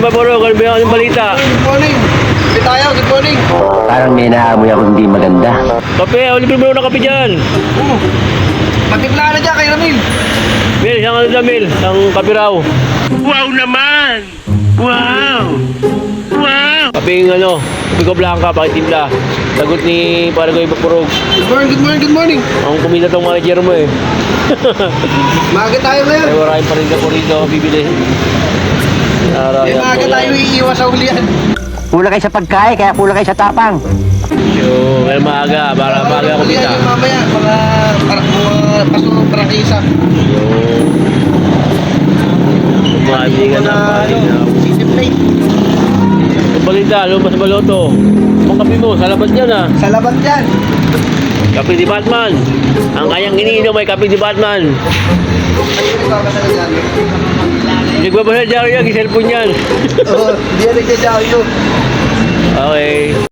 morning, Paporog. Ano ba yung balita? Good morning. Good tayo, good morning. Parang may naamoy ako hindi maganda. Kape, libre mo na kape dyan. Magtimpla na dyan kay Ramil. Mil, isang ano dyan, Mil? Isang kape raw. Wow naman! Wow! Wow! Kape yung ano, kape ko blanca, pakitimpla. Sagot ni Paragoy Paporog. Good morning, good morning, good morning. Ang kumita tong manager mo eh. Maaga tayo ngayon. Ay, maraming pa rin ka po rito, bibili. Eh, maaga tayo iiwas sa ulian. Kulang kayo sa pagkain, kaya kulang kayo sa tapang. Yo, ay maaga, para maaga kumita. Ulian yung mamaya, mga pasunong prangkisa. Yo. Kumaibigan na palinaw. City plate. Ang balita, lumabas sa baloto. Ang kape mo, sa labas yan ah. Sa labat dyan. Kape di Batman. Ang kayang iniinom ay kape di Batman. Ano yung babasa na dyan? Nagbabasa dyan yan, cellphone yan. Oo, di yan nagdadaan yun. Okay.